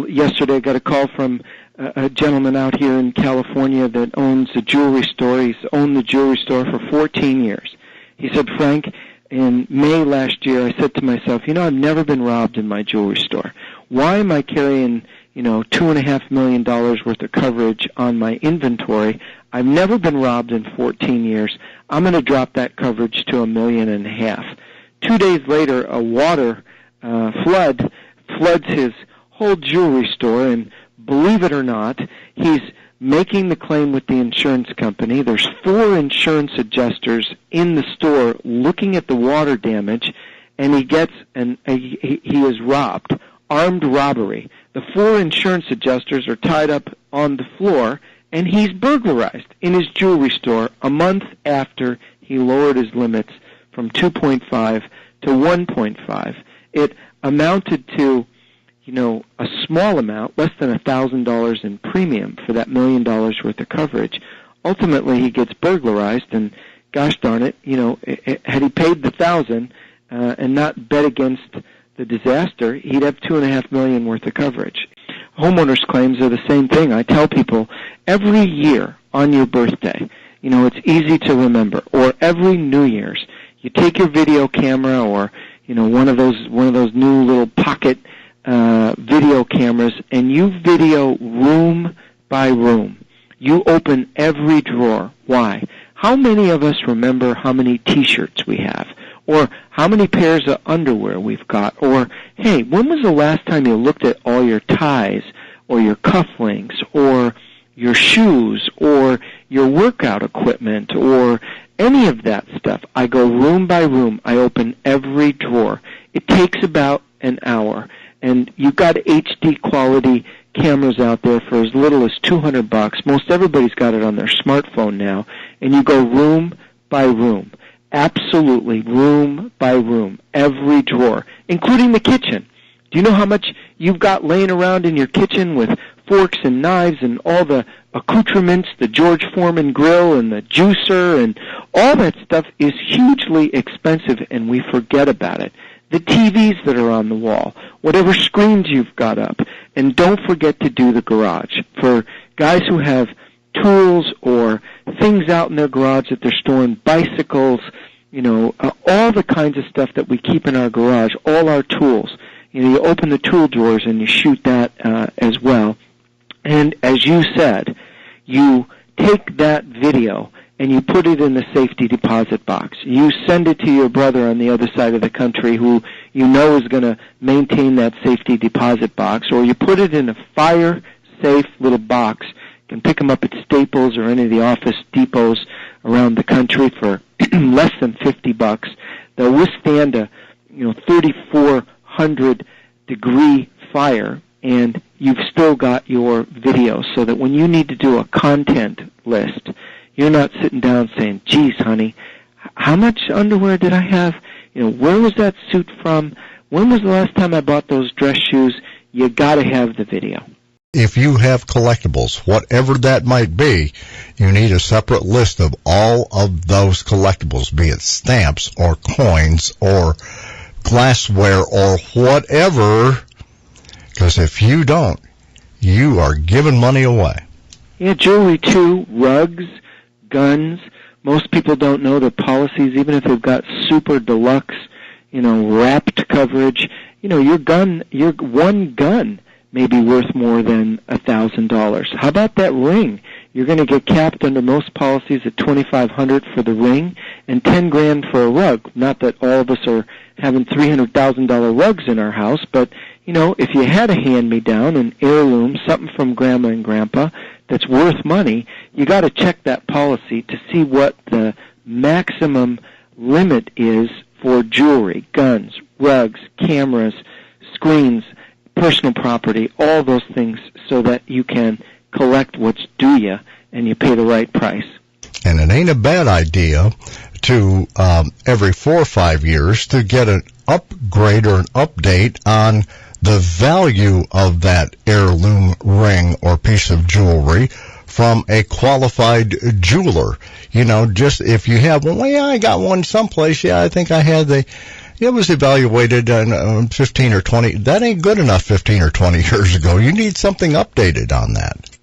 yesterday I got a call from a gentleman out here in California that owns a jewelry store. He's owned the jewelry store for 14 years. He said, Frank, in May last year, I said to myself, I've never been robbed in my jewelry store. Why am I carrying, $2.5 million worth of coverage on my inventory? I've never been robbed in 14 years. I'm going to drop that coverage to $1.5 million. 2 days later, a water flood floods his whole jewelry store, and believe it or not, he's making the claim with the insurance company. There's 4 insurance adjusters in the store looking at the water damage, and he is robbed. Armed robbery. The 4 insurance adjusters are tied up on the floor, and he's burglarized in his jewelry store a month after he lowered his limits from 2.5 to 1.5. It amounted to, a small amount, less than $1,000 in premium for that $1 million worth of coverage. Ultimately, he gets burglarized, and gosh darn it, had he paid the $1,000 and not bet against the disaster, he'd have $2.5 million worth of coverage. Homeowners claims are the same thing. I tell people every year on your birthday, it's easy to remember, or every New Year's, you take your video camera or one of those new little pocket video cameras, and you video room by room. You open every drawer. Why? How many of us remember how many T-shirts we have? Or how many pairs of underwear we've got? Or, hey, when was the last time you looked at all your ties or your cufflinks or your shoes or your workout equipment or any of that stuff? I go room by room. I open every drawer. It takes about an hour. And you've got HD quality cameras out there for as little as $200. Most everybody's got it on their smartphone now. And you go room by room. Absolutely, room by room, every drawer, including the kitchen. Do you know how much you've got laying around in your kitchen with forks and knives and all the accoutrements, the George Foreman grill and the juicer and all that stuff is hugely expensive, and we forget about it. The TVs that are on the wall, whatever screens you've got up, and don't forget to do the garage. For guys who have tools or things out in their garage that they're storing, bicycles, all the kinds of stuff that we keep in our garage, all our tools. You open the tool drawers and you shoot that as well. And as you said, you take that video and you put it in the safety deposit box. You send it to your brother on the other side of the country who you know is going to maintain that safety deposit box, or you put it in a fire-safe little box. You can pick them up at Staples or any of the Office Depots around the country for less than $50. They'll withstand a 3,400 degree fire, and you've still got your video, so that when you need to do a content list, you're not sitting down saying, geez, honey, how much underwear did I have? Where was that suit from? When was the last time I bought those dress shoes? You got to have the video. If you have collectibles, whatever that might be, you need a separate list of all of those collectibles, be it stamps or coins or glassware or whatever, because if you don't, you are giving money away. Yeah, jewelry too, rugs, guns. Most people don't know their policies, even if they've got super deluxe, wrapped coverage. Your one gun may be worth more than $1,000. How about that ring? You're going to get capped under most policies at $2,500 for the ring and $10,000 for a rug. Not that all of us are having $300,000 rugs in our house, but if you had a hand-me-down, an heirloom, something from Grandma and Grandpa that's worth money, you got to check that policy to see what the maximum limit is for jewelry, guns, rugs, cameras, screens, personal property, all those things, so that you can collect what's due you and you pay the right price. And it ain't a bad idea to, every 4 or 5 years, to get an upgrade or an update on the value of that heirloom ring or piece of jewelry from a qualified jeweler. Just if you have one, well, yeah, I got one someplace. Yeah, I think I had the It was evaluated on 15 or 20. That ain't good enough 15 or 20 years ago. You need something updated on that.